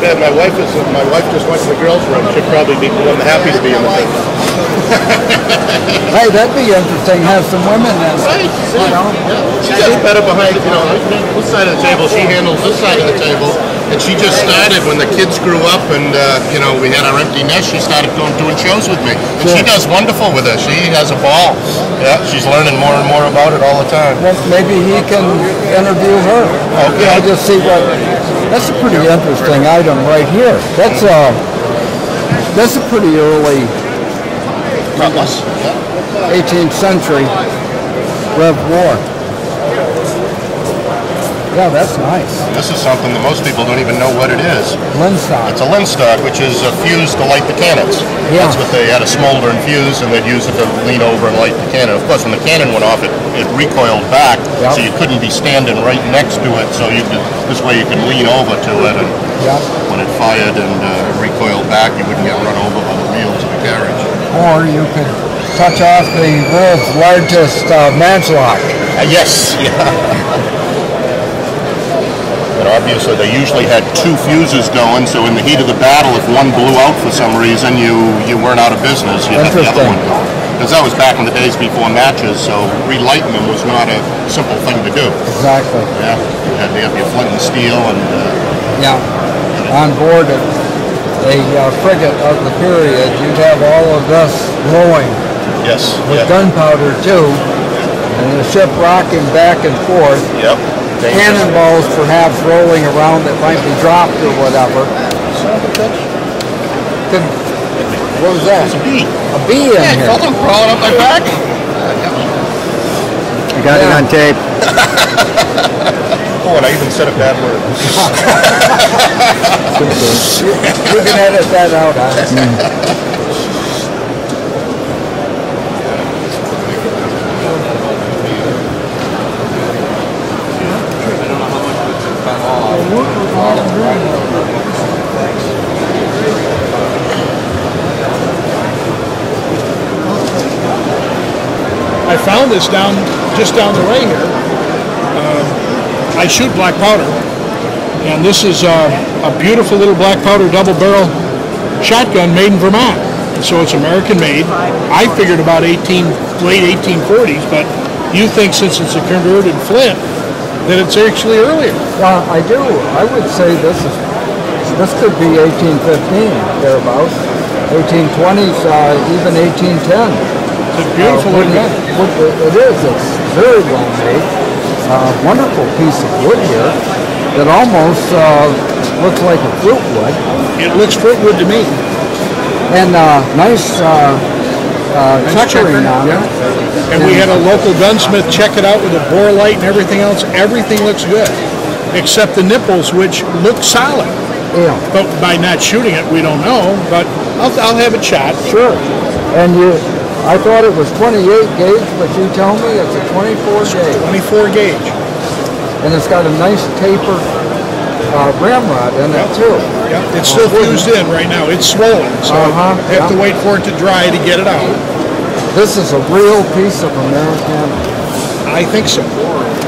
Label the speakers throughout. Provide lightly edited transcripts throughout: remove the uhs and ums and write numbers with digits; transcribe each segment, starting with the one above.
Speaker 1: Man, my wife just went to the girls' room. She'd probably be one of the happy to be in the thing.
Speaker 2: Hey, that'd be interesting. Have some women in.
Speaker 1: Right.
Speaker 2: You know?
Speaker 1: Yeah. She gets better behind, this side of the table. She handles this side of the table. And she just started when the kids grew up and, we had our empty nest. She started doing shows with me. And she does wonderful with us. She has a ball. Yeah, she's learning more and more about it all the time.
Speaker 2: Well, maybe he can interview her.
Speaker 1: Okay.
Speaker 2: I'll just see what. That's a pretty interesting item right here. That's a pretty early
Speaker 1: Cutlass.
Speaker 2: 18th century Rev War. Yeah, that's nice.
Speaker 1: This is something that most people don't even know what it is.
Speaker 2: Linstock.
Speaker 1: It's a linstock, which is a fuse to light the cannons.
Speaker 2: Yeah.
Speaker 1: That's what they had, a smoldering fuse, and they'd use it to lean over and light the cannon. Of course, when the cannon went off, it recoiled back, so you couldn't be standing right next to it, so this way you could lean over to it, and when it fired and recoiled back, you wouldn't get run over by the wheels of the carriage.
Speaker 2: Or you could touch off the world's largest matchlock.
Speaker 1: Yes, yeah. But obviously they usually had two fuses going, so in the heat of the battle, if one blew out for some reason, you weren't out of business. You had the other one going. Because that was back in the days before matches, so relighting them was not a simple thing to do.
Speaker 2: Exactly.
Speaker 1: Yeah, you had to have your flint and steel and...
Speaker 2: On board a frigate of the period, you'd have all of this glowing.
Speaker 1: Yes.
Speaker 2: With gunpowder too, and the ship rocking back and forth.
Speaker 1: Yep.
Speaker 2: Cannonballs perhaps rolling around that might be dropped or whatever. What was that?
Speaker 1: It's a bee.
Speaker 2: A bee in here.
Speaker 1: I felt him crawling up my back.
Speaker 2: I got it on tape.
Speaker 1: Oh, and I even said a bad word.
Speaker 2: You can edit that out, huh?
Speaker 3: I found this just down the way here. I shoot black powder, and this is a beautiful little black powder double barrel shotgun made in Vermont. So it's American made. I figured about late 1840s, but you think since it's a converted flint that it's actually earlier.
Speaker 2: Well, I do. I would say this could be 1815 thereabouts, 1820s, even 1810.
Speaker 3: It's a beautiful little gun.
Speaker 2: It is. It's very well made. Wonderful piece of wood here that almost looks like a fruit wood.
Speaker 3: It looks fruit wood to me.
Speaker 2: And nice checkering on it.
Speaker 3: And we had a local gunsmith check it out with a bore light and everything else. Everything looks good, except the nipples, which look solid.
Speaker 2: Yeah.
Speaker 3: But by not shooting it, we don't know. But I'll have it shot.
Speaker 2: Sure. And I thought it was 28 gauge, but you tell me it's a 24 gauge.
Speaker 3: 24 gauge.
Speaker 2: And it's got a nice tapered ramrod in it too.
Speaker 3: Yep. It's still fused in right now. It's swollen, so I have to wait for it to dry to get it out.
Speaker 2: This is a real piece of American.
Speaker 3: I think so.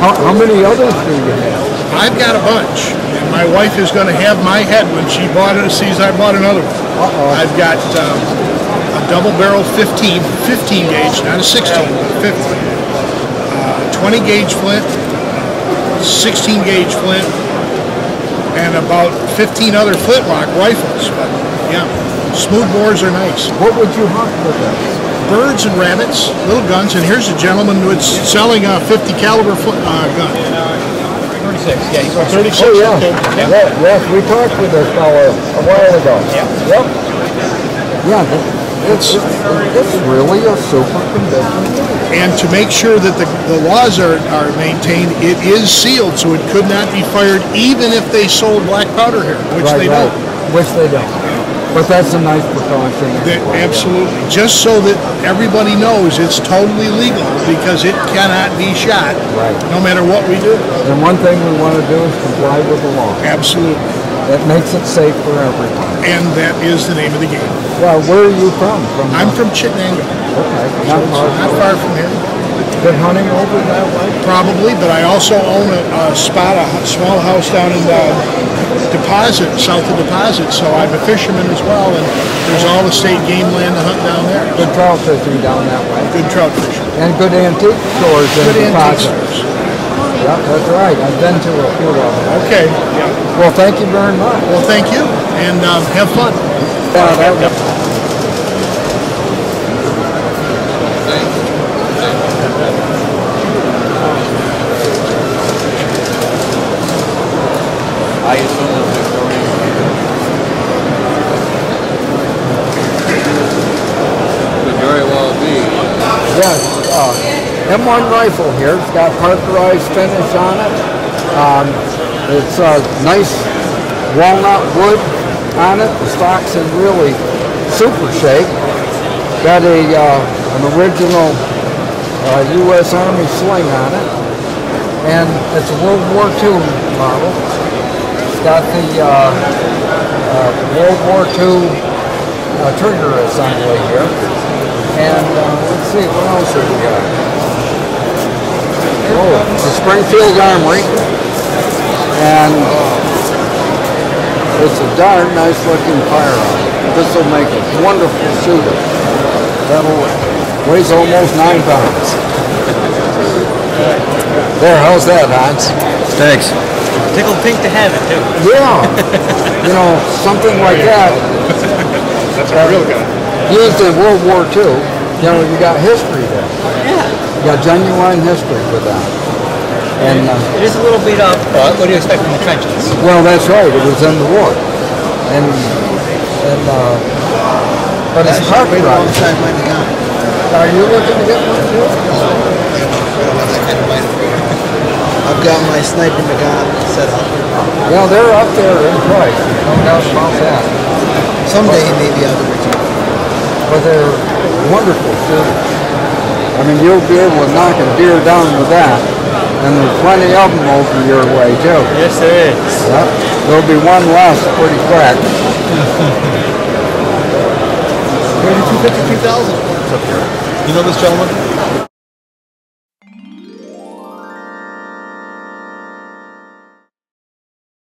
Speaker 2: How many others do you have?
Speaker 3: I've got a bunch, and my wife is going to have my head when she sees I bought another one. I've got a double barrel 15 gauge, not a 16, but 15. 20 gauge flint, 16 gauge flint, and about 15 other flintlock rifles. But yeah, smooth bores are nice.
Speaker 2: What would you hunt with this?
Speaker 3: Birds and rabbits, little guns, and here's a gentleman who's selling a 50 caliber gun.
Speaker 4: 36, yeah, he's
Speaker 3: 36.
Speaker 2: Oh yeah.
Speaker 3: Okay.
Speaker 2: Yes, we talked with this fellow a while ago. Yep. Yeah. It's really a super condition.
Speaker 3: And to make sure that the laws are maintained, it is sealed, so it could not be fired even if they sold black powder here, which they don't.
Speaker 2: Which they don't. But that's a nice precaution.
Speaker 3: Absolutely. Just so that everybody knows it's totally legal because it cannot be shot, no matter what we do.
Speaker 2: And one thing we want to do is comply with the law.
Speaker 3: Absolutely.
Speaker 2: It makes it safe for everyone.
Speaker 3: And that is the name of the game.
Speaker 2: Well, where are you from?
Speaker 3: I'm from Chittenango.
Speaker 2: Okay.
Speaker 3: Not far from here.
Speaker 2: Good hunting over that way?
Speaker 3: Probably, but I also own a small house down in Deposit, south of Deposit, so I'm a fisherman as well, and there's all the state game land to hunt down there.
Speaker 2: Good trout fishing down that way.
Speaker 3: Good trout fishing.
Speaker 2: And good antique stores in
Speaker 3: Good antique
Speaker 2: Deposit.
Speaker 3: stores.
Speaker 2: Yep, that's right. I've been to a few of them.
Speaker 3: Okay. Yeah.
Speaker 2: Well, thank you very much.
Speaker 3: Well, thank you, and have fun.
Speaker 2: Yeah, that was
Speaker 5: I assume it's Victorian. Could very well be.
Speaker 2: Yes, M1 rifle here. It's got parkerized finish on it. It's a nice walnut wood on it. The stock's in really super shape. Got an original U.S. Army sling on it. And it's a World War II model. It's got the World War II trigger assembly here. And let's see, what else have we got? Oh, the Springfield Armory. And it's a darn nice looking firearm. This will make a wonderful shooter. That'll weighs almost 9 pounds. There, how's that, Hans?
Speaker 4: Thanks. Tickled pink to have it, too.
Speaker 2: Yeah. You know, something like that.
Speaker 3: That's a real gun.
Speaker 2: Used in World War II, you know, you got history there.
Speaker 4: Yeah.
Speaker 2: You got genuine history with that. And
Speaker 4: It is a little beat up. What do you expect from the trenches?
Speaker 2: well, that's right. It was in the war, and but it's parkerized. Are you looking to get one too?
Speaker 6: I've got my Sniper Nagant set up.
Speaker 2: You know, they're up there in price. No doubt about that.
Speaker 6: Someday maybe I'll give it to you.
Speaker 2: But they're wonderful shooters. I mean, you'll be able to knock a deer down with that, and there's plenty of them over your way too.
Speaker 4: Yes, there is.
Speaker 2: Yep. There'll be one less pretty quick.
Speaker 6: 32,000.
Speaker 4: You know this gentleman?